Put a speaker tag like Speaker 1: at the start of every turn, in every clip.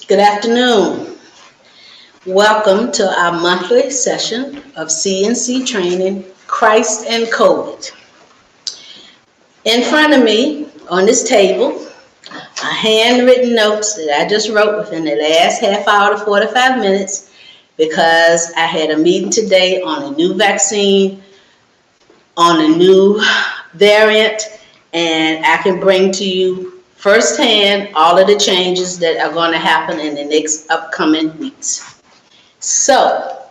Speaker 1: Good afternoon. Welcome to our monthly session of CNC training, Christ and COVID. In front of me on this table are handwritten notes that I just wrote within the last half hour to 45 minutes because I had a meeting today on a new vaccine, on a new variant, and I can bring to you firsthand all of the changes that are going to happen in the next upcoming weeks. So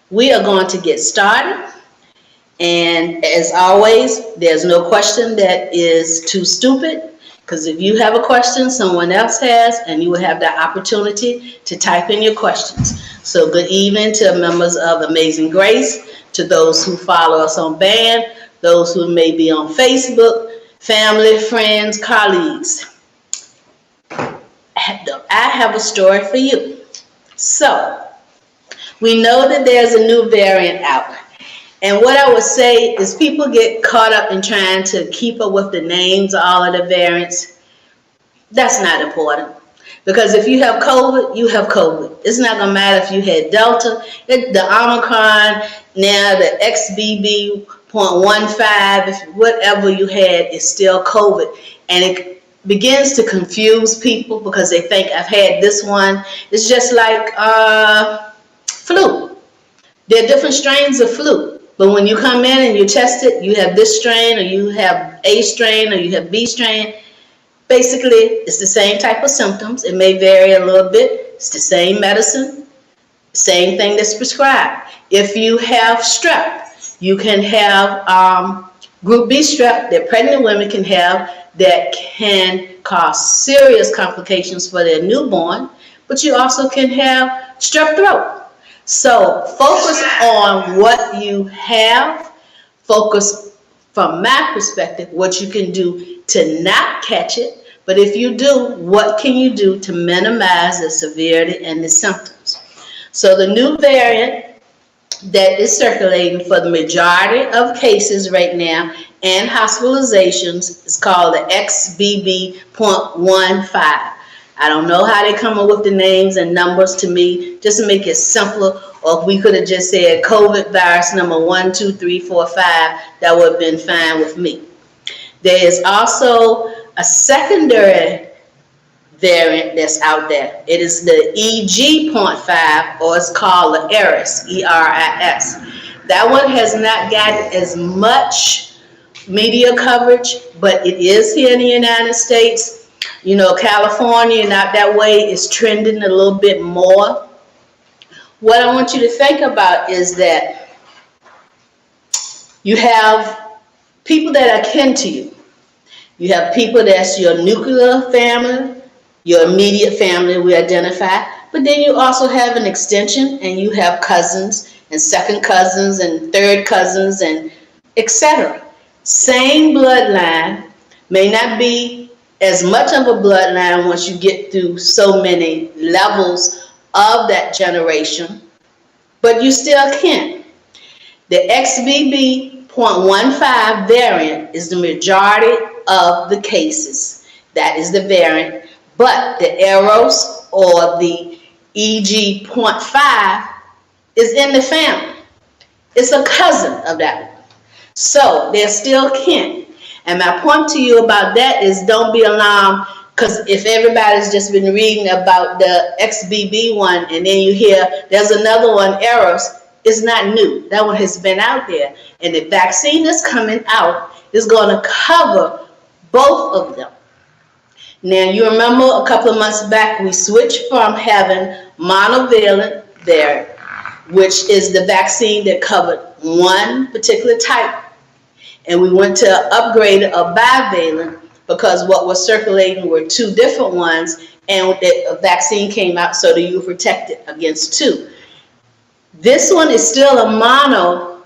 Speaker 1: we are going to get started, and as always, there's no question that is too stupid, because if you have a question, someone else has, and you will have the opportunity to type in your questions. So good evening to members of Amazing Grace, to those who follow us on band, those who may be on Facebook, family, friends, colleagues. I have a story for you. So, we know that there's a new variant out. And what I would say is people get caught up in trying to keep up with the names of all of the variants. That's not important. Because if you have COVID, you have COVID. It's not going to matter if you had Delta, the Omicron, now the XBB.15, whatever you had is still COVID. And it begins to confuse people because they think I've had this one. It's just like flu. There are different strains of flu. But when you come in and you test it, you have this strain, or you have A strain, or you have B strain. Basically, it's the same type of symptoms. It may vary a little bit. It's the same medicine, same thing that's prescribed. If you have strep, you can have group B strep that pregnant women can have that can cause serious complications for their newborn, but you also can have strep throat. So focus on what you have. Focus, from my perspective, what you can do to not catch it. But if you do, what can you do to minimize the severity and the symptoms? So the new variant that is circulating for the majority of cases right now and hospitalizations is called the XBB.15. I don't know how they come up with the names and numbers. To me, just to make it simpler, or if we could have just said COVID virus number 1, 2, 3, 4, 5, that would have been fine with me. There is also a secondary variant that's out there. It is the EG.5, or it's called the ERIS, E-R-I-S. That one has not gotten as much media coverage, but it is here in the United States. You know, California, not that way, is trending a little bit more. What I want you to think about is that you have people that are kin to you. You have people that's your nuclear family, your immediate family we identify, but then you also have an extension, and you have cousins and second cousins and third cousins and etc. Same bloodline, may not be as much of a bloodline once you get through so many levels of that generation, but you still can. The XBB.15 variant is the majority of the cases. That is the variant. But the EROS, or the EG.5, is in the family. It's a cousin of that one. So they're still kin. And my point to you about that is, don't be alarmed, because if everybody's just been reading about the XBB one and then you hear there's another one, EROS, it's not new. That one has been out there. And the vaccine that's coming out is going to cover both of them. Now, you remember a couple of months back, we switched from having monovalent variant, which is the vaccine that covered one particular type, and we went to upgrade a bivalent because what was circulating were two different ones, and a vaccine came out so that you were protected against two. This one is still a mono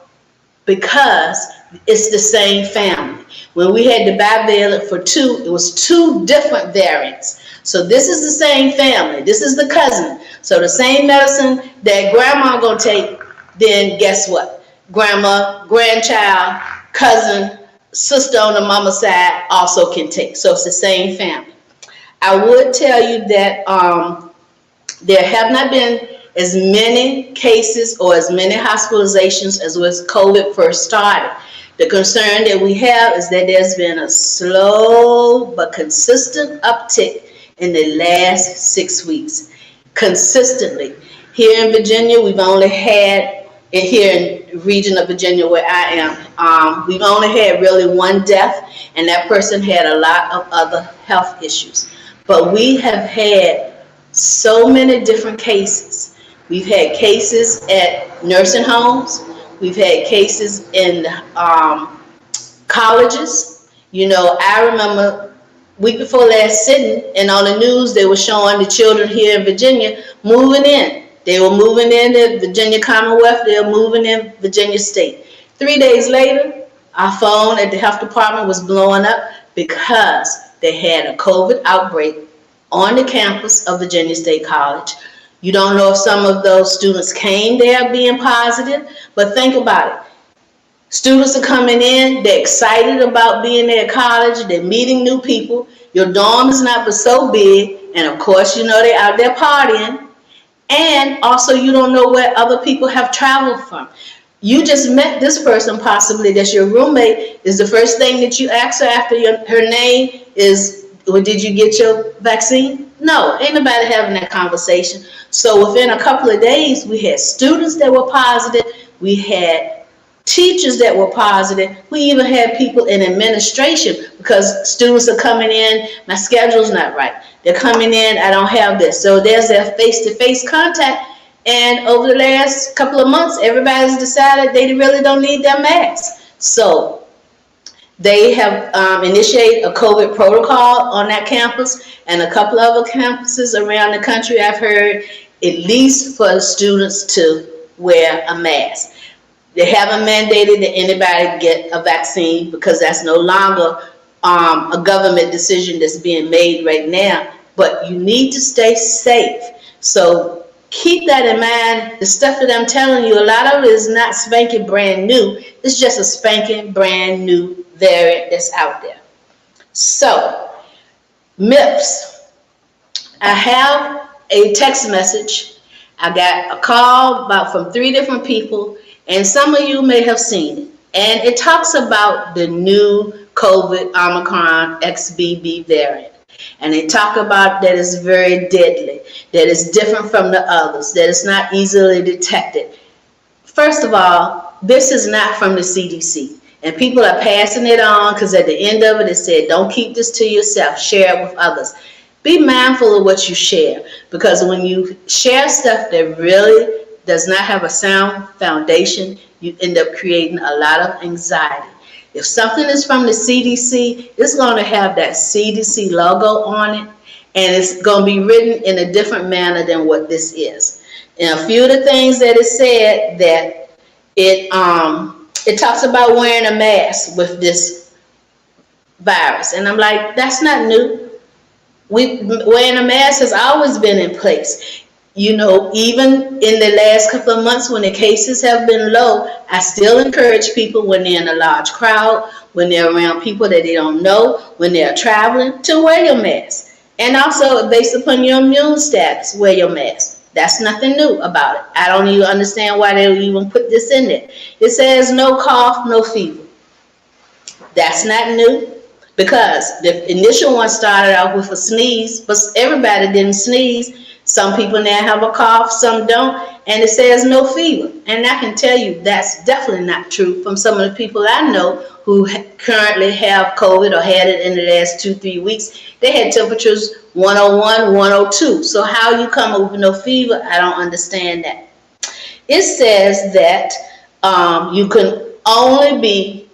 Speaker 1: because it's the same family. When we had the bivalent for two, it was two different variants. So this is the same family. This is the cousin. So the same medicine that grandma gonna take, then guess what? Grandma, grandchild, cousin, sister on the mama side also can take. So it's the same family. I would tell you that There have not been as many cases or as many hospitalizations as when COVID first started. The concern that we have is that there's been a slow but consistent uptick in the last 6 weeks. Consistently. Here in Virginia, we've only had, here in the region of Virginia where I am, we've only had really one death, and that person had a lot of other health issues. But we have had so many different cases. We've had cases at nursing homes. We've had cases in colleges. You know, I remember week before last sitting, and on the news they were showing the children here in Virginia moving in. They were moving in the Virginia Commonwealth. They were moving in Virginia State. 3 days later, our phone at the health department was blowing up because they had a COVID outbreak on the campus of Virginia State College. You don't know if some of those students came there being positive, but think about it. Students are coming in, they're excited about being there at college, they're meeting new people. Your dorm is not but so big, and of course, you know they're out there partying. And also, you don't know where other people have traveled from. You just met this person, possibly that's your roommate. Is the first thing that you ask her after her name is, well, did you get your vaccine? No, ain't nobody having that conversation. So within a couple of days, we had students that were positive. We had teachers that were positive. We even had people in administration because students are coming in, my schedule's not right. They're coming in, I don't have this. So there's that face-to-face contact. And over the last couple of months, everybody's decided they really don't need their masks. So they have initiated a COVID protocol on that campus and a couple of other campuses around the country. I've heard at least for students to wear a mask. They haven't mandated that anybody get a vaccine because that's no longer a government decision that's being made right now. But you need to stay safe. So keep that in mind. The stuff that I'm telling you, a lot of it is not spanking brand new. It's just a spanking brand new variant that's out there. So, myths. I have a text message. I got a call from 3 different people, and some of you may have seen it. And it talks about the new COVID Omicron XBB variant. And they talk about that it's very deadly, that it's different from the others, that it's not easily detected. First of all, this is not from the CDC. And people are passing it on because at the end of it, it said, don't keep this to yourself, share it with others. Be mindful of what you share, because when you share stuff that really does not have a sound foundation, you end up creating a lot of anxiety. If something is from the CDC, it's going to have that CDC logo on it, and it's going to be written in a different manner than what this is. And a few of the things that it said, that it talks about wearing a mask with this virus. And I'm like, that's not new. Wearing a mask has always been in place. You know, even in the last couple of months when the cases have been low, I still encourage people when they're in a large crowd, when they're around people that they don't know, when they're traveling, to wear your mask. And also, based upon your immune status, wear your mask. That's nothing new about it. I don't even understand why they would even put this in there. It says no cough, no fever. That's not new, because the initial one started out with a sneeze, but everybody didn't sneeze. Some people now have a cough, some don't, and it says no fever. And I can tell you that's definitely not true from some of the people I know who currently have COVID or had it in the last 2-3 weeks. They had temperatures 101, 102. So how you come up with no fever, I don't understand that. It says that you can only be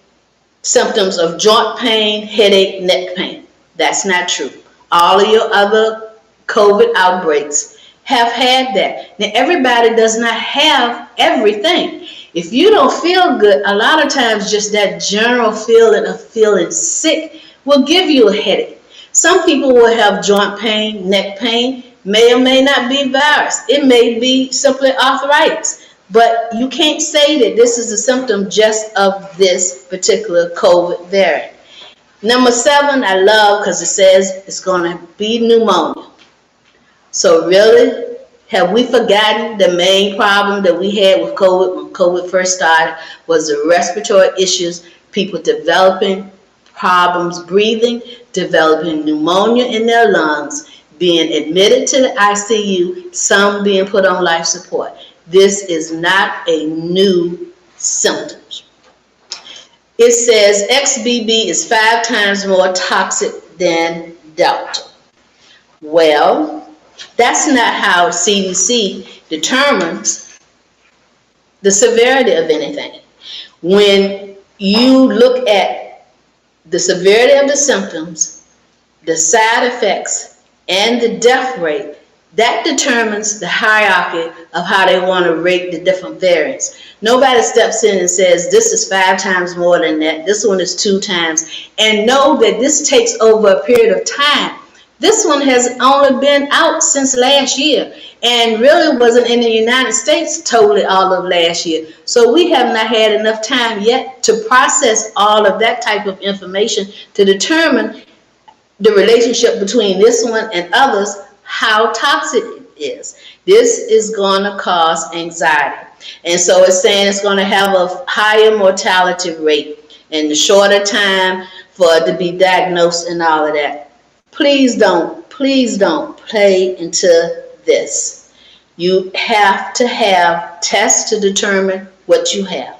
Speaker 1: symptoms of joint pain, headache, neck pain. That's not true. All of your other COVID outbreaks have had that. Now, everybody does not have everything. If you don't feel good, a lot of times just that general feeling of feeling sick will give you a headache. Some people will have joint pain, neck pain, may or may not be virus. It may be simply arthritis. But you can't say that this is a symptom just of this particular COVID variant. Number 7, I love because it says it's going to be pneumonia. So really, Have we forgotten the main problem that we had with COVID when COVID first started was the respiratory issues, people developing problems breathing, developing pneumonia in their lungs, being admitted to the ICU, some being put on life support. This is not a new symptom. It says XBB is 5 times more toxic than Delta. Well, that's not how CDC determines the severity of anything. When you look at the severity of the symptoms, the side effects, and the death rate, that determines the hierarchy of how they want to rate the different variants. Nobody steps in and says, this is 5 times more than that, this one is 2 times, and know that this takes over a period of time. This one has only been out since last year, and really wasn't in the United States totally all of last year. So we have not had enough time yet to process all of that type of information to determine the relationship between this one and others, how toxic it is. This is going to cause anxiety. And so it's saying it's going to have a higher mortality rate and the shorter time for it to be diagnosed and all of that. Please don't play into this. You have to have tests to determine what you have.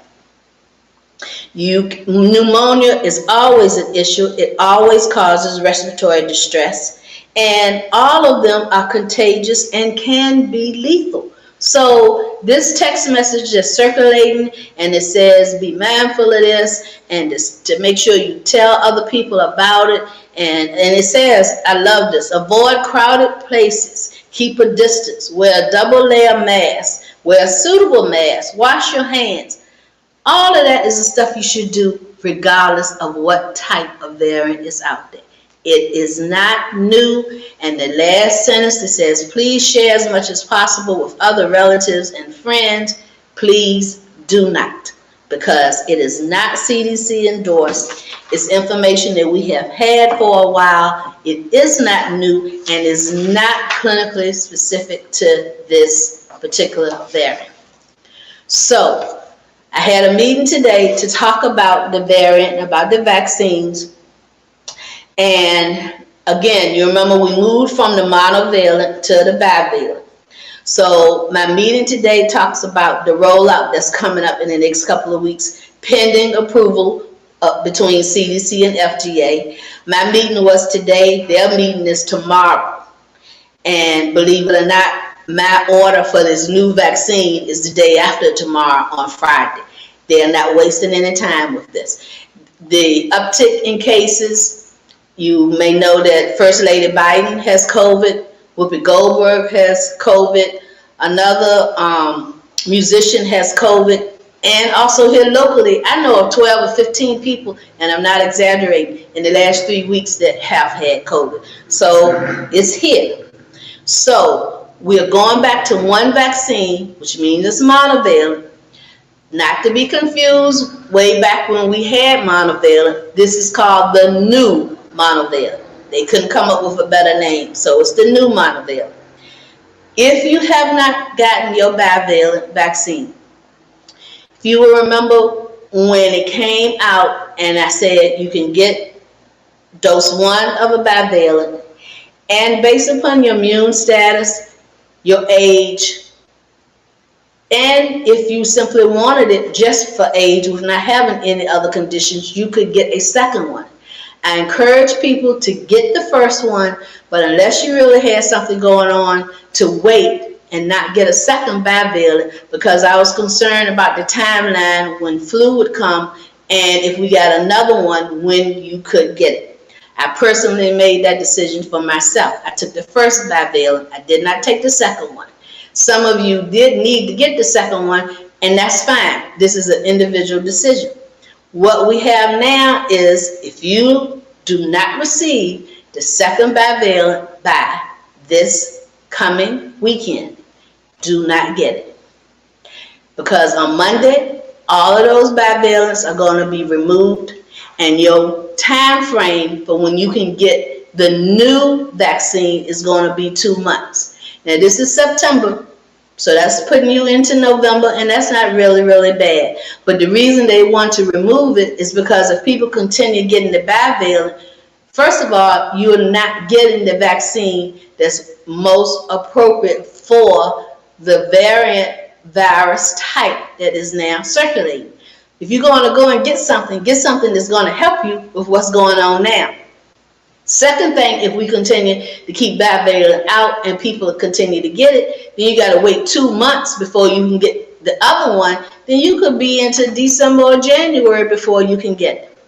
Speaker 1: Pneumonia is always an issue. It always causes respiratory distress. And all of them are contagious and can be lethal. So this text message is circulating and it says be mindful of this and to make sure you tell other people about it. And it says, I love this, avoid crowded places, keep a distance, wear a double layer mask, wear a suitable mask, wash your hands. All of that is the stuff you should do regardless of what type of variant is out there. It is not new. And the last sentence that says, please share as much as possible with other relatives and friends. Please do not, because it is not CDC endorsed. It's information that we have had for a while. It is not new and is not clinically specific to this particular variant. So I had a meeting today to talk about the variant, about the vaccines. And again, you remember we moved from the monovalent to the bivalent. So my meeting today talks about the rollout that's coming up in the next couple of weeks, pending approval between CDC and FDA. My meeting was today. Their meeting is tomorrow. And believe it or not, my order for this new vaccine is the day after tomorrow on Friday. They are not wasting any time with this. The uptick in cases, you may know that First Lady Biden has COVID, Whoopi Goldberg has COVID, another musician has COVID, and also here locally, I know of 12 or 15 people, and I'm not exaggerating, in the last 3 weeks that have had COVID. So it's here. So we're going back to one vaccine, which means it's monovalent. Not to be confused, way back when we had monovalent, this is called the new monovalent. They couldn't come up with a better name, so it's the new monovalent. If you have not gotten your bivalent vaccine, if you will remember when it came out and I said you can get dose 1 of a bivalent, and based upon your immune status, your age, and if you simply wanted it just for age with not having any other conditions, you could get a second one. I encourage people to get the first one, but unless you really had something going on, to wait and not get a second bivalent, because I was concerned about the timeline when flu would come and if we got another one, when you could get it. I personally made that decision for myself. I took the first bivalent. I did not take the second one. Some of you did need to get the second one, and that's fine. This is an individual decision. What we have now is, if you do not receive the second bivalent by this coming weekend, do not get it. Because on Monday, all of those bivalents are going to be removed, and your time frame for when you can get the new vaccine is going to be 2 months. Now this is September, so that's putting you into November, and that's not really, really bad. But the reason they want to remove it is because if people continue getting the bivalent, first of all, you're not getting the vaccine that's most appropriate for the variant virus type that is now circulating. If you're going to go and get something that's going to help you with what's going on now. Second thing, if we continue to keep bivalent out and people continue to get it, then you got to wait 2 months before you can get the other one. Then you could be into December or January before you can get it.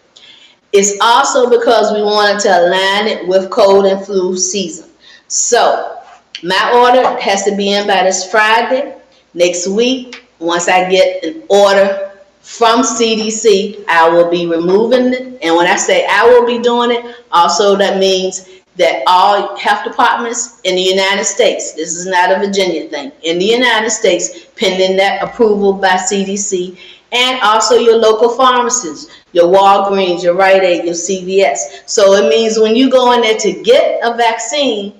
Speaker 1: It's also because we wanted to align it with cold and flu season. So my order has to be in by this Friday. Next week, once I get an order from CDC, I will be removing it. And when I say I will be doing it, also that means that all health departments in the United States, this is not a Virginia thing, in the United States, pending that approval by CDC, and also your local pharmacies, your Walgreens, your Rite Aid, your CVS. So it means when you go in there to get a vaccine,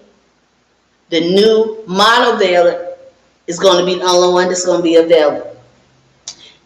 Speaker 1: the new monovalent is going to be the only one that's going to be available.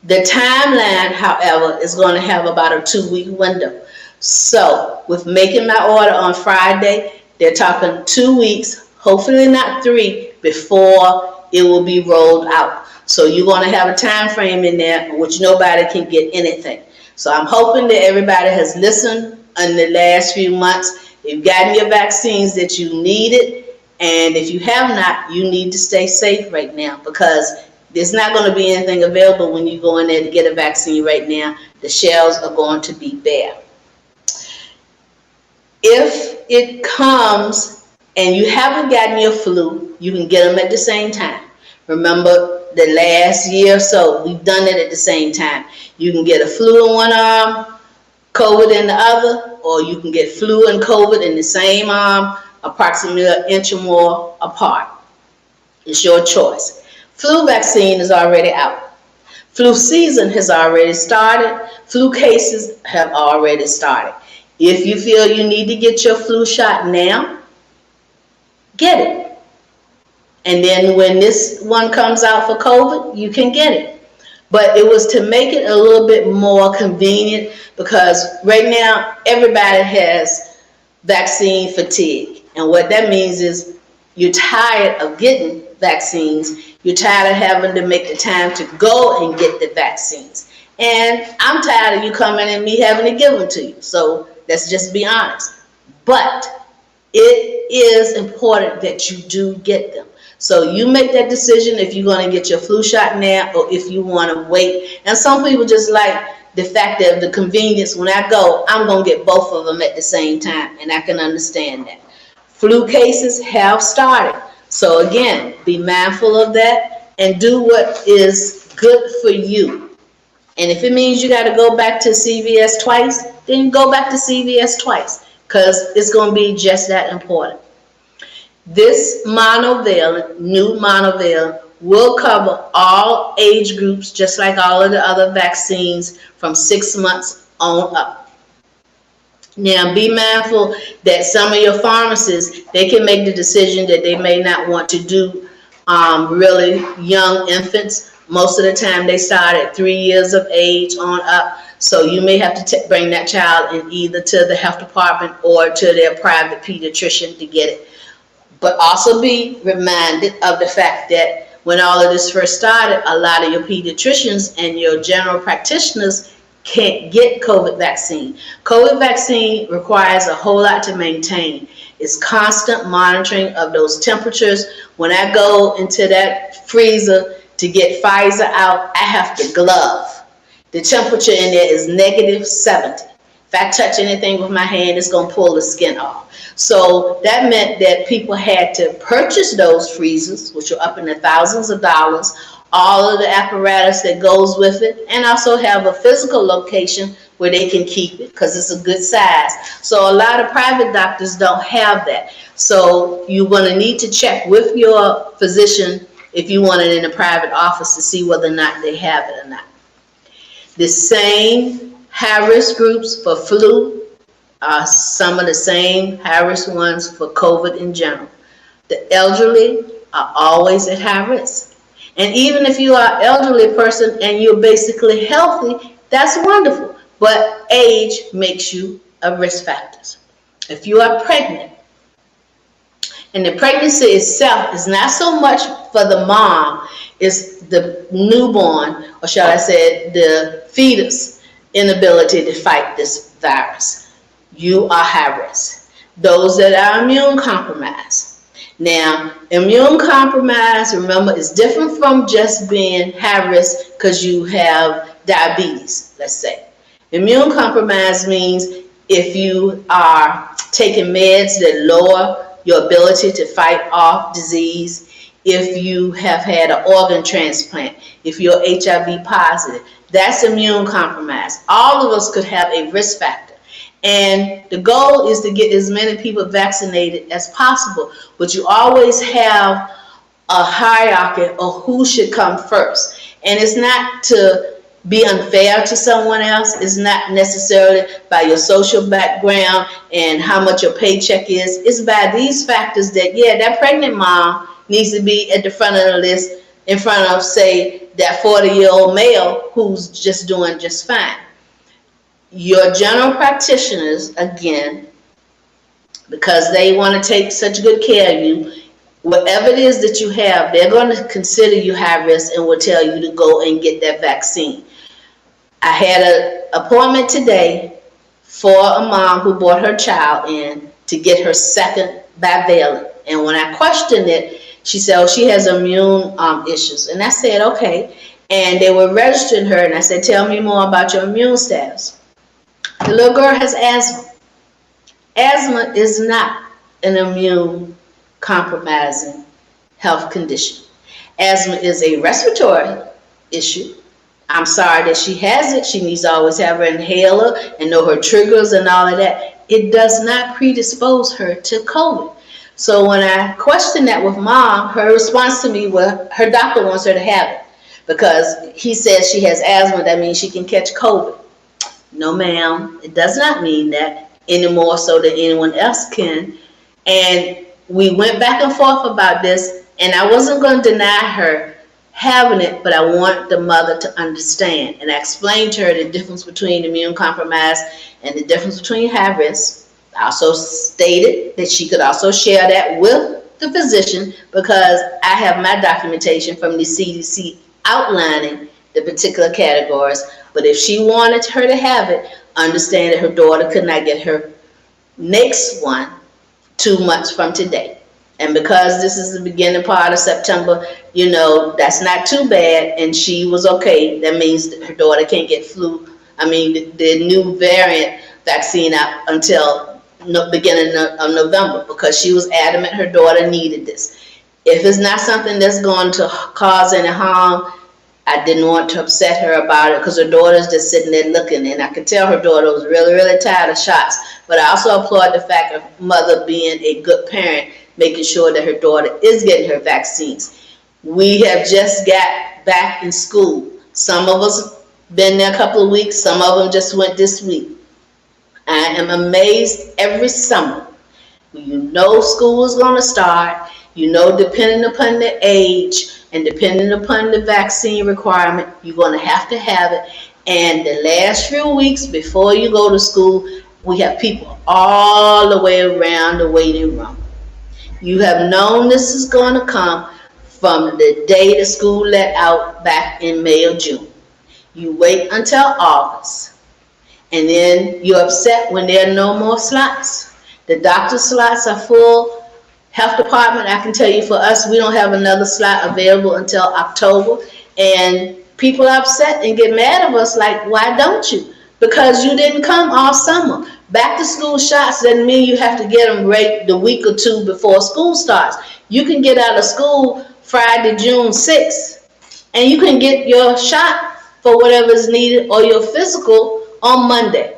Speaker 1: The timeline, however, is going to have about a 2-week window. So with making my order on Friday, they're talking 2 weeks, hopefully not 3, before it will be rolled out. So you're going to have a time frame in there in which nobody can get anything. So I'm hoping that everybody has listened in the last few months. You've gotten your vaccines that you needed. And if you have not, you need to stay safe right now, because there's not going to be anything available when you go in there to get a vaccine right now. The shelves are going to be bare. If it comes and you haven't gotten your flu, you can get them at the same time. Remember, the last year or so, we've done it at the same time. You can get a flu in one arm, COVID in the other, or you can get flu and COVID in the same arm, approximately an inch or more apart. It's your choice. Flu vaccine is already out. Flu season has already started. Flu cases have already started. If you feel you need to get your flu shot now, get it. And then when this one comes out for COVID, you can get it. But it was to make it a little bit more convenient, because right now everybody has vaccine fatigue. And what that means is you're tired of getting vaccines. You're tired of having to make the time to go and get the vaccines. And I'm tired of you coming and me having to give them to you. So let's just be honest. But it is important that you do get them. So you make that decision if you're going to get your flu shot now or if you want to wait. And some people just like the fact of the convenience. When I go, I'm going to get both of them at the same time. And I can understand that. Flu cases have started. So again, be mindful of that and do what is good for you. And if it means you got to go back to CVS twice, then go back to CVS twice, because it's going to be just that important. This monovalent, new monovalent, will cover all age groups, just like all of the other vaccines, from 6 months on up. Now, be mindful that some of your pharmacists, they can make the decision that they may not want to do really young infants. Most of the time, they start at 3 years of age on up. So you may have to bring that child in either to the health department or to their private pediatrician to get it. But also be reminded of the fact that when all of this first started, a lot of your pediatricians and your general practitioners can't get COVID vaccine. COVID vaccine requires a whole lot to maintain. It's constant monitoring of those temperatures. When I go into that freezer to get Pfizer out, I have to glove. The temperature in there is -70. If I touch anything with my hand, it's going to pull the skin off. So that meant that people had to purchase those freezers, which are up in the thousands of dollars, all of the apparatus that goes with it, and also have a physical location where they can keep it because it's a good size. So a lot of private doctors don't have that. So you're going to need to check with your physician if you want it in a private office to see whether or not they have it or not. The same high-risk groups for flu are some of the same high-risk ones for COVID in general. The elderly, are always at high risk. And even if you are an elderly person and you're basically healthy, that's wonderful. But age makes you a risk factor. If you are pregnant, and the pregnancy itself is not so much for the mom, it's the newborn, or shall I say, the fetus inability to fight this virus. You are high risk. Those that are immune compromised. Now, immune compromise, remember, is different from just being high risk because you have diabetes, let's say. Immune compromise means if you are taking meds that lower your ability to fight off disease, if you have had an organ transplant, if you're HIV positive, that's immune compromise. All of us could have a risk factor. And the goal is to get as many people vaccinated as possible, but you always have a hierarchy of who should come first. And it's not to be unfair to someone else. It's not necessarily by your social background and how much your paycheck is. It's by these factors that, yeah, that pregnant mom needs to be at the front of the list in front of, say, that 40-year-old male who's just doing just fine. Your general practitioners, again, because they want to take such good care of you, whatever it is that you have, they're going to consider you high risk and will tell you to go and get that vaccine. I had an appointment today for a mom who brought her child in to get her second bivalent. And when I questioned it, she said, oh, she has immune issues. And I said, okay. And they were registering her, and I said, tell me more about your immune status. The little girl has asthma. Asthma is not an immune compromising health condition. Asthma is a respiratory issue. I'm sorry that she has it. She needs to always have her inhaler and know her triggers and all of that. It does not predispose her to COVID. So when I questioned that with mom, her response to me was her doctor wants her to have it because he says she has asthma. That means she can catch COVID. No, ma'am, it does not mean that any more so than anyone else can. And we went back and forth about this, and I wasn't going to deny her having it, but I want the mother to understand. And I explained to her the difference between immune compromise and the difference between high risk. I also stated that she could also share that with the physician because I have my documentation from the CDC outlining the particular categories. But if she wanted her to have it, understand that her daughter could not get her next one 2 months from today. And because this is the beginning part of September, you know, that's not too bad. And she was okay. That means that her daughter can't get the new variant vaccine out until beginning of November because she was adamant her daughter needed this. If it's not something that's going to cause any harm, I didn't want to upset her about it because her daughter's just sitting there looking, and I could tell her daughter was really, really tired of shots. But I also applaud the fact of mother being a good parent, making sure that her daughter is getting her vaccines. We have just got back in school. Some of us been there a couple of weeks. Some of them just went this week. I am amazed every summer. You know school is going to start. You know, depending upon the age and depending upon the vaccine requirement, you're going to have it. And the last few weeks before you go to school, we have people all the way around the waiting room. You have known this is going to come from the day the school let out back in May or June. You wait until August, and then you're upset when there are no more slots. The doctor slots are full. Health department, I can tell you for us, we don't have another slot available until October. And people are upset and get mad at us like, why don't you? Because you didn't come all summer. Back to school shots doesn't mean you have to get them right the week or two before school starts. You can get out of school Friday, June 6th, and you can get your shot for whatever is needed or your physical on Monday.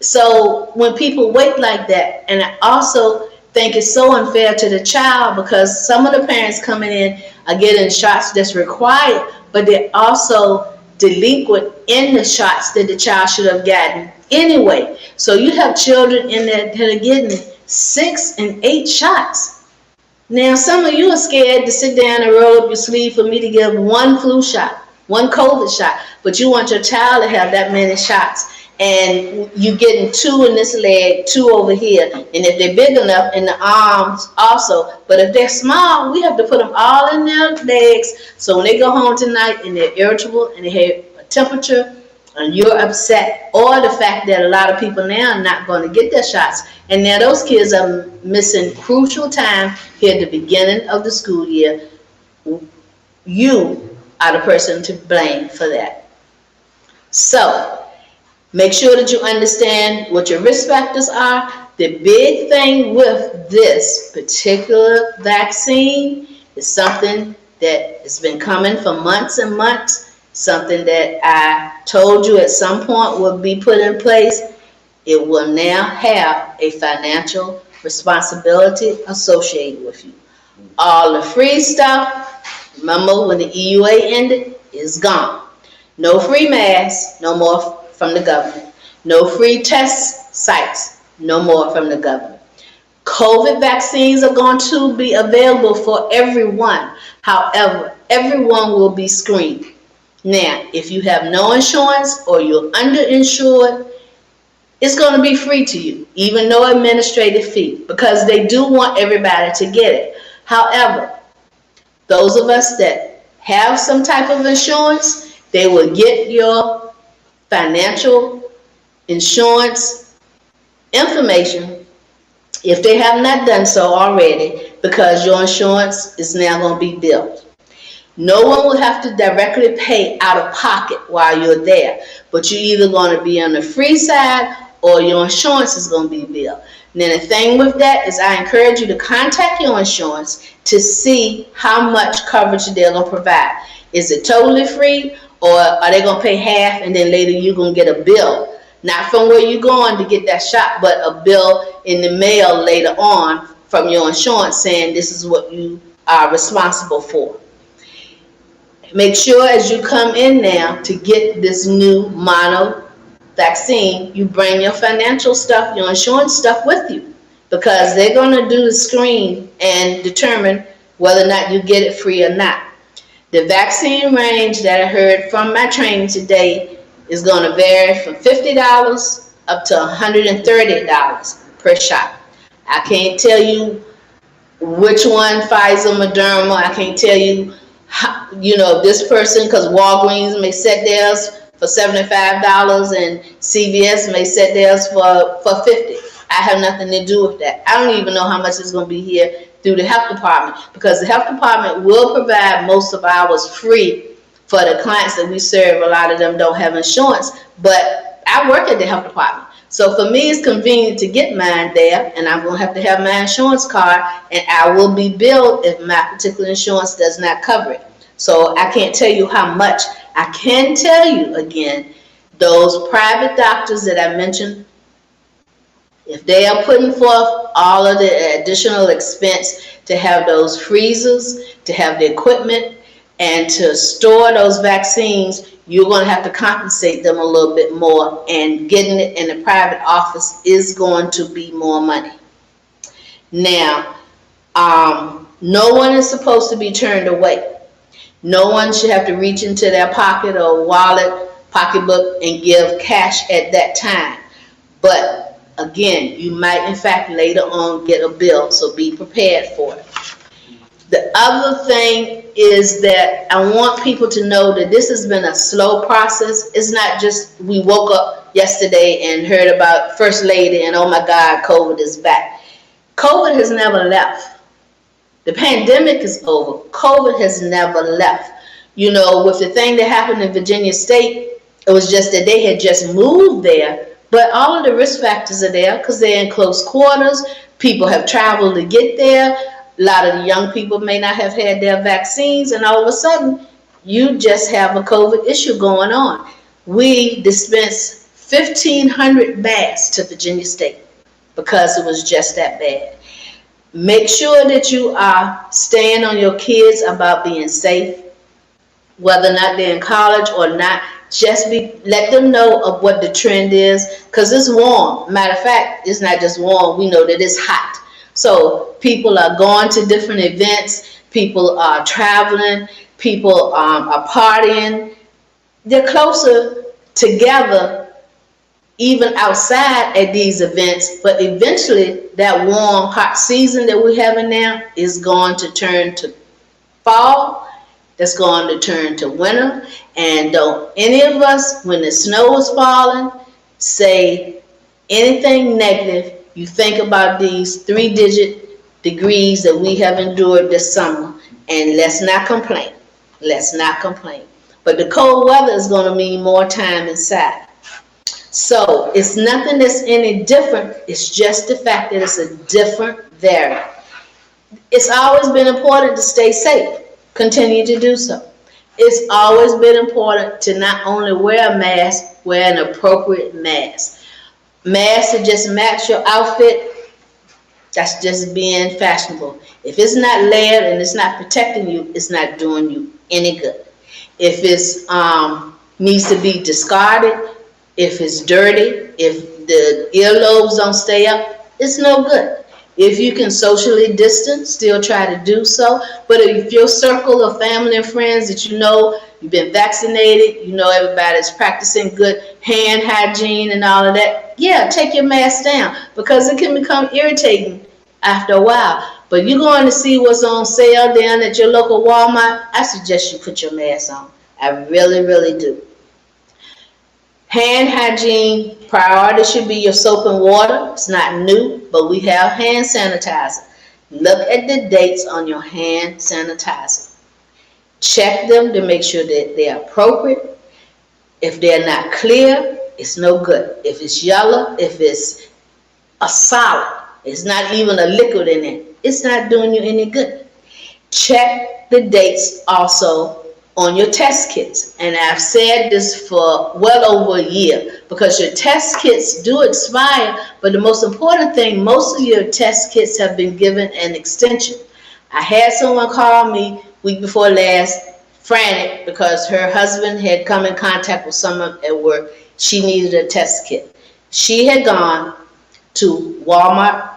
Speaker 1: So when people wait like that, and I also think it's so unfair to the child because some of the parents coming in are getting shots that's required, but they're also delinquent in the shots that the child should have gotten anyway. So you have children in there that are getting 6 and 8 shots. Now, some of you are scared to sit down and roll up your sleeve for me to give one flu shot, one COVID shot, but you want your child to have that many shots. And you getting 2 in this leg, 2 over here. And if they're big enough, in the arms also. But if they're small, we have to put them all in their legs. So when they go home tonight and they're irritable and they have a temperature, and you're upset, or the fact that a lot of people now are not going to get their shots, and now those kids are missing crucial time here at the beginning of the school year, you are the person to blame for that. So make sure that you understand what your risk factors are. The big thing with this particular vaccine is something that has been coming for months and months, something that I told you at some point would be put in place. It will now have a financial responsibility associated with you. All the free stuff, remember when the EUA ended, is gone. No free masks, no more from the government. No free test sites, no more from the government. COVID vaccines are going to be available for everyone. However, everyone will be screened. Now, if you have no insurance or you're underinsured, it's going to be free to you, even no administrative fee, because they do want everybody to get it. However, those of us that have some type of insurance, they will get your financial insurance information if they have not done so already, because your insurance is now going to be billed. No one will have to directly pay out of pocket while you're there, but you're either going to be on the free side or your insurance is going to be billed. Now the thing with that is I encourage you to contact your insurance to see how much coverage they're going to provide. Is it totally free, or are they going to pay half and then later you're going to get a bill? Not from where you're going to get that shot, but a bill in the mail later on from your insurance saying this is what you are responsible for. Make sure as you come in now to get this new mono vaccine, you bring your financial stuff, your insurance stuff with you, because they're going to do the screen and determine whether or not you get it free or not. The vaccine range that I heard from my training today is going to vary from $50 up to $130 per shot. I can't tell you which one, Pfizer, Moderna. I can't tell you how, this person, because Walgreens may set theirs for $75 and CVS may set theirs for $50. I have nothing to do with that. I don't even know how much it's going to be here through the health department, because the health department will provide most of ours free for the clients that we serve. A lot of them don't have insurance, but I work at the health department. So for me, it's convenient to get mine there, and I'm going to have my insurance card, and I will be billed if my particular insurance does not cover it. So I can't tell you how much. I can tell you again, those private doctors that I mentioned, if they are putting forth all of the additional expense to have those freezers, to have the equipment, and to store those vaccines, you're going to have to compensate them a little bit more, and getting it in a private office is going to be more money. Now, no one is supposed to be turned away. No one should have to reach into their pocket or wallet, pocketbook, and give cash at that time. But again, you might in fact later on get a bill, so be prepared for it. The other thing is that I want people to know that this has been a slow process. It's not just we woke up yesterday and heard about First Lady and oh my God, COVID is back. COVID has never left. The pandemic is over. COVID has never left. With the thing that happened in Virginia State, it was just that they had just moved there, but all of the risk factors are there because they're in close quarters. People have traveled to get there. A lot of the young people may not have had their vaccines, and all of a sudden, you just have a COVID issue going on. We dispensed 1,500 masks to Virginia State because it was just that bad. Make sure that you are staying on your kids about being safe, whether or not they're in college or not. Just let them know of what the trend is, because it's warm. Matter of fact, it's not just warm. We know that it's hot. So people are going to different events, people are traveling, people are partying. They're closer together even outside at these events, but eventually that warm, hot season that we're having now is going to turn to fall, that's going to turn to winter. And don't any of us, when the snow is falling, say anything negative. You think about these 3-digit degrees that we have endured this summer, and let's not complain. Let's not complain. But the cold weather is going to mean more time inside. So it's nothing that's any different. It's just the fact that it's a different variant. It's always been important to stay safe. Continue to do so. It's always been important to not only wear a mask, wear an appropriate mask. Masks that just match your outfit, that's just being fashionable. If it's not layered and it's not protecting you, it's not doing you any good. If it's needs to be discarded, if it's dirty, if the earlobes don't stay up, it's no good. If you can socially distance, still try to do so. But if your circle of family and friends that you know, you've been vaccinated, you know everybody's practicing good hand hygiene and all of that, yeah, take your mask down, because it can become irritating after a while. But you're going to see what's on sale down at your local Walmart, I suggest you put your mask on. I really, really do. Hand hygiene, priority should be your soap and water. It's not new, but we have hand sanitizer. Look at the dates on your hand sanitizer. Check them to make sure that they're appropriate. If they're not clear, it's no good. If it's yellow, if it's a solid, it's not even a liquid in it, it's not doing you any good. Check the dates also on your test kits. And I've said this for well over a year, because your test kits do expire, but the most important thing, most of your test kits have been given an extension. I had someone call me week before last, frantic, because her husband had come in contact with someone at work. She needed a test kit. She had gone to Walmart,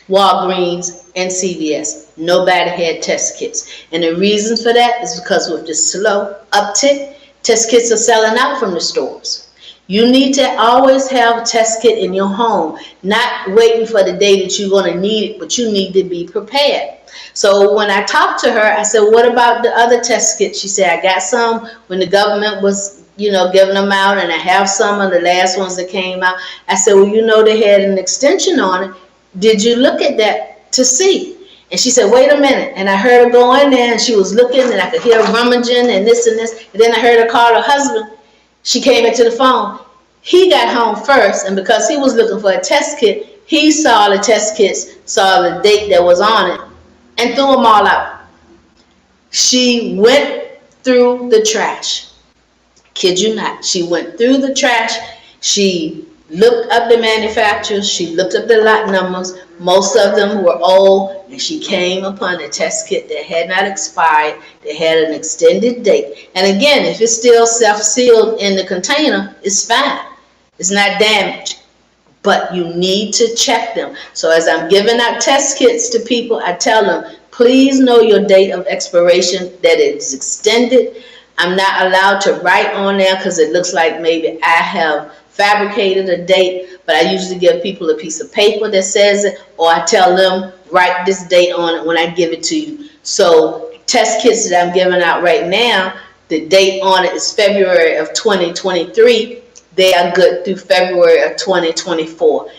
Speaker 1: Walgreens, and CVS. Nobody had test kits. And the reason for that is because with the slow uptick, test kits are selling out from the stores. You need to always have a test kit in your home, not waiting for the day that you're going to need it, but you need to be prepared. So when I talked to her, I said, what about the other test kits? She said, I got some when the government was, giving them out, and I have some of the last ones that came out. I said, well, they had an extension on it. Did you look at that to see? And she said, wait a minute. And I heard her go in there, and she was looking, and I could hear her rummaging and this and this. And then I heard her call her husband. She came into the phone. He got home first, and because he was looking for a test kit, he saw the test kits, saw the date that was on it, and threw them all out. She went through the trash. Kid you not. She went through the trash. She looked up the manufacturers. She looked up the lot numbers. Most of them were old, and she came upon a test kit that had not expired, that had an extended date. And again, if it's still self-sealed in the container, it's fine. It's not damaged. But you need to check them. So as I'm giving out test kits to people, I tell them, please know your date of expiration, that it's extended. I'm not allowed to write on there because it looks like maybe I have fabricated a date, but I usually give people a piece of paper that says it, or I tell them, write this date on it when I give it to you. So test kits that I'm giving out right now, the date on it is February of 2023. They are good through February of 2024.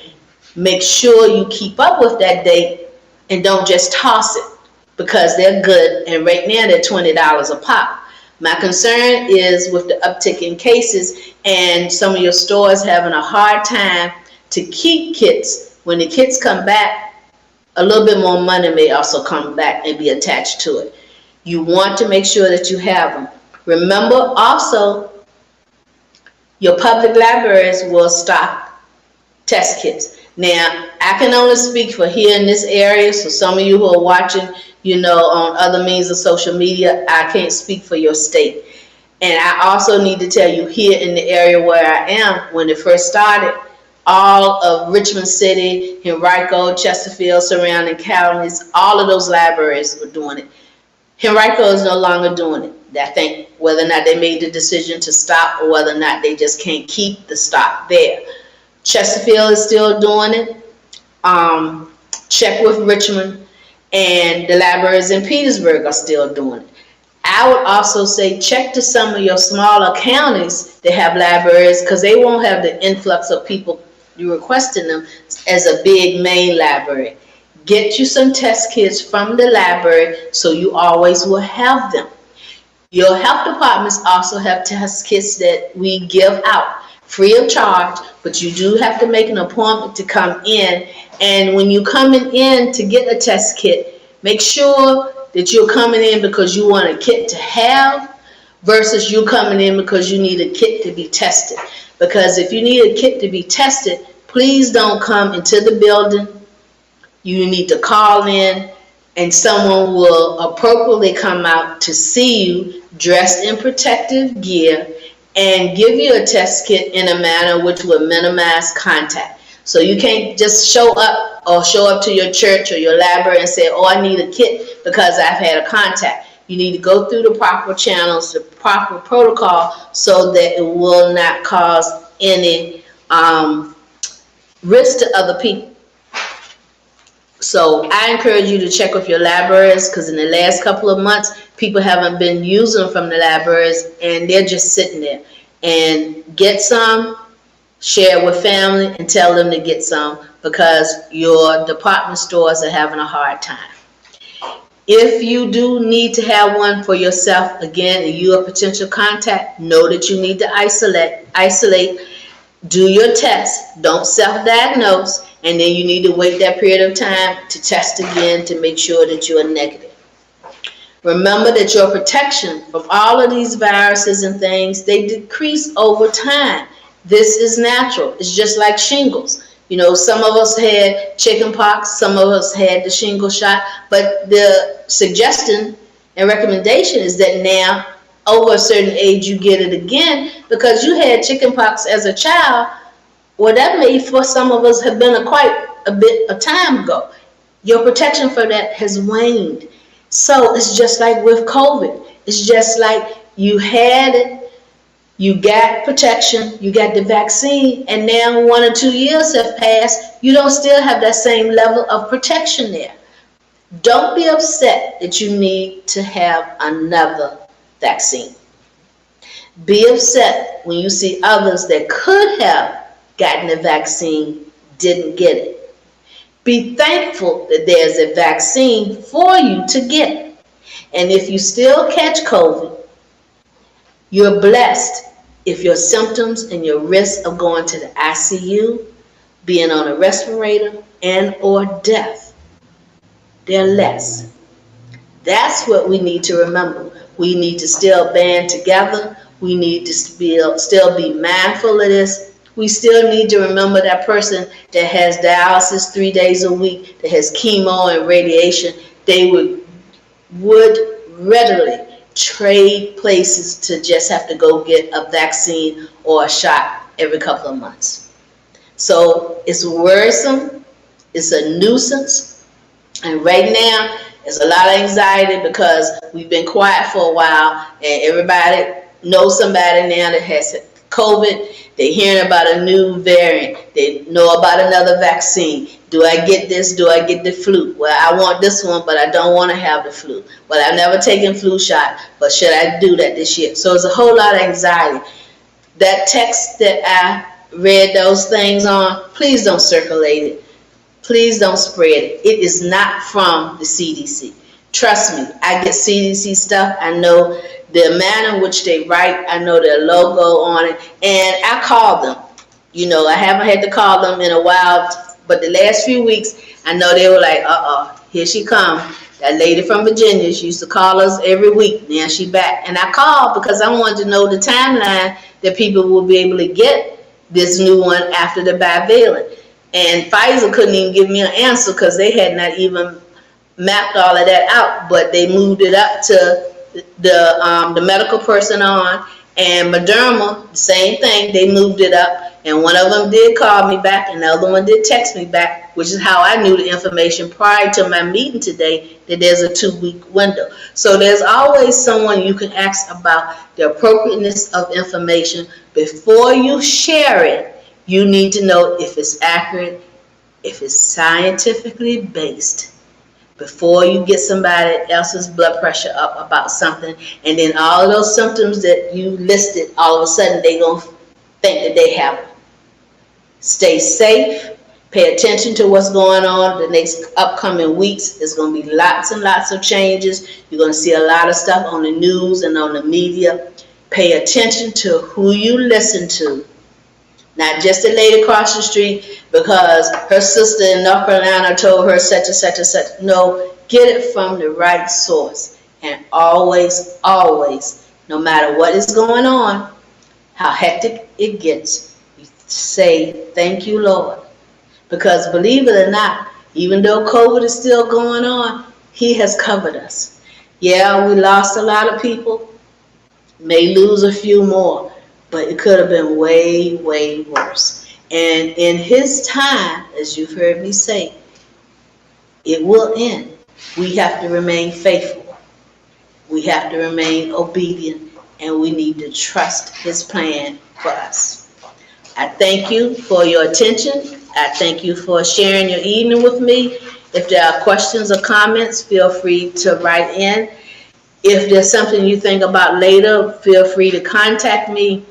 Speaker 1: Make sure you keep up with that date and don't just toss it, because they're good, and right now they're $20 a pop. My concern is with the uptick in cases and some of your stores having a hard time to keep kits. When the kits come back, a little bit more money may also come back and be attached to it. You want to make sure that you have them. Remember also, your public libraries will stock test kits. Now, I can only speak for here in this area, so some of you who are watching, on other means of social media, I can't speak for your state. And I also need to tell you, here in the area where I am, when it first started, all of Richmond City, Henrico, Chesterfield, surrounding counties, all of those libraries were doing it. Henrico is no longer doing it. I think whether or not they made the decision to stop or whether or not they just can't keep the stock there. Chesterfield is still doing it. Check with Richmond, and the libraries in Petersburg are still doing it. I would also say check to some of your smaller counties that have libraries, because they won't have the influx of people you requesting them as a big main library. Get you some test kits from the library so you always will have them. Your health departments also have test kits that we give out free of charge, but you do have to make an appointment to come in. And when you're coming in to get a test kit, make sure that you're coming in because you want a kit to have versus you coming in because you need a kit to be tested. Because if you need a kit to be tested, please don't come into the building. You need to call in and someone will appropriately come out to see you dressed in protective gear and give you a test kit in a manner which will minimize contact. So you can't just show up to your church or your library and say, oh, I need a kit because I've had a contact. You need to go through the proper channels, the proper protocol, so that it will not cause any risk to other people. So I encourage you to check with your libraries, because in the last couple of months, people haven't been using them from the libraries and they're just sitting there. And get some, share it with family, and tell them to get some, because your department stores are having a hard time. If you do need to have one for yourself, again, and you're a potential contact, know that you need to isolate, do your test, don't self-diagnose, and then you need to wait that period of time to test again to make sure that you are negative. Remember that your protection from all of these viruses and things, they decrease over time. This is natural. It's just like shingles. You know, some of us had chicken pox, some of us had the shingle shot, but the suggestion and recommendation is that now, over a certain age, you get it again because you had chicken pox as a child. Well, that may for some of us have been quite a bit of time ago. Your protection for that has waned. So it's just like with COVID. It's just like you had it, you got protection, you got the vaccine, and now 1 or 2 years have passed, you don't still have that same level of protection there. Don't be upset that you need to have another vaccine. Be upset when you see others that could have gotten the vaccine didn't get it. Be thankful that there's a vaccine for you to get. And if you still catch COVID, you're blessed if your symptoms and your risk of going to the ICU, being on a respirator, and or death, they're less. That's what we need to remember. We need to still band together. We need to still be mindful of this. We still need to remember that person that has dialysis 3 days a week, that has chemo and radiation. They would readily trade places to just have to go get a vaccine or a shot every couple of months. So it's worrisome. It's a nuisance. And right now, there's a lot of anxiety because we've been quiet for a while and everybody knows somebody now that has COVID. They're hearing about a new variant. They know about another vaccine. Do I get this? Do I get the flu? Well, I want this one, but I don't want to have the flu. Well, I've never taken flu shot, but should I do that this year? So it's a whole lot of anxiety. That text that I read those things on, please don't circulate it. Please don't spread it. It is not from the CDC. Trust me, I get CDC stuff. I know the manner in which they write. I know their logo on it. And I call them. You know, I haven't had to call them in a while, but the last few weeks, I know they were like, here she come. That lady from Virginia, she used to call us every week. Now she back. And I called because I wanted to know the timeline that people will be able to get this new one after the bivalent. And Pfizer couldn't even give me an answer because they had not even mapped all of that out, but they moved it up to the medical person on, And Moderna, same thing, they moved it up. And one of them did call me back, and the other one did text me back, which is how I knew the information prior to my meeting today, that there's a 2-week window. So there's always someone you can ask about the appropriateness of information. Before you share it, you need to know if it's accurate, if it's scientifically based, before you get somebody else's blood pressure up about something, and then all of those symptoms that you listed, all of a sudden they gonna think that they have it. Stay safe. Pay attention to what's going on the next upcoming weeks. There's going to be lots and lots of changes. You're going to see a lot of stuff on the news and on the media. Pay attention to who you listen to. Not just the lady across the street because her sister in North Carolina told her such and such and such. No, get it from the right source. And always, always, no matter what is going on, how hectic it gets, say, thank you, Lord. Because believe it or not, even though COVID is still going on, He has covered us. Yeah, we lost a lot of people, may lose a few more, but it could have been way, way worse. And in His time, as you've heard me say, it will end. We have to remain faithful. We have to remain obedient, and we need to trust His plan for us. I thank you for your attention. I thank you for sharing your evening with me. If there are questions or comments, feel free to write in. If there's something you think about later, feel free to contact me.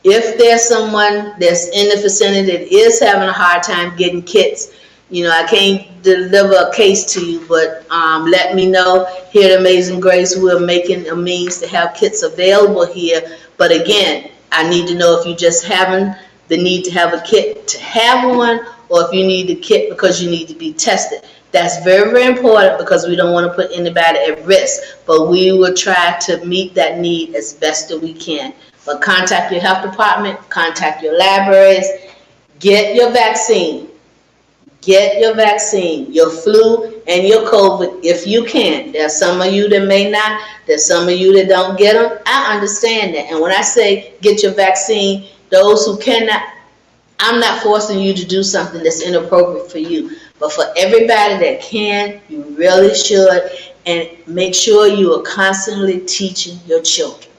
Speaker 1: If there's someone that's in the vicinity that is having a hard time getting kits, I can't deliver a case to you, but let me know. Here at Amazing Grace, we're making a means to have kits available here. But again, I need to know if you just haven't the need to have a kit to have one, or if you need the kit because you need to be tested. That's very, very important because we don't want to put anybody at risk, but we will try to meet that need as best that we can. But contact your health department, contact your libraries, get your vaccine. Get your vaccine, your flu and your COVID if you can. There's some of you that may not, there's some of you that don't get them. I understand that. And when I say get your vaccine, those who cannot, I'm not forcing you to do something that's inappropriate for you. But for everybody that can, you really should. And make sure you are constantly teaching your children.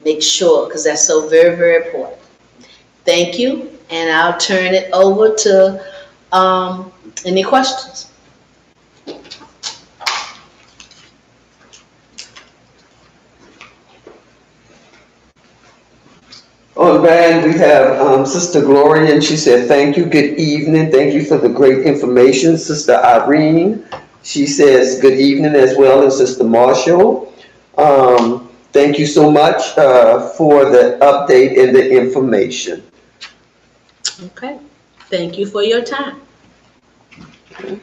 Speaker 1: Make sure, because that's so very, very important. Thank you. And I'll turn it over to any questions.
Speaker 2: On the band, we have Sister Gloria, and she said, thank you, good evening. Thank you for the great information. Sister Irene, she says, good evening as well as Sister Marshall. Thank you so much for the update and the information.
Speaker 1: Okay. Thank you for your time.
Speaker 2: Okay.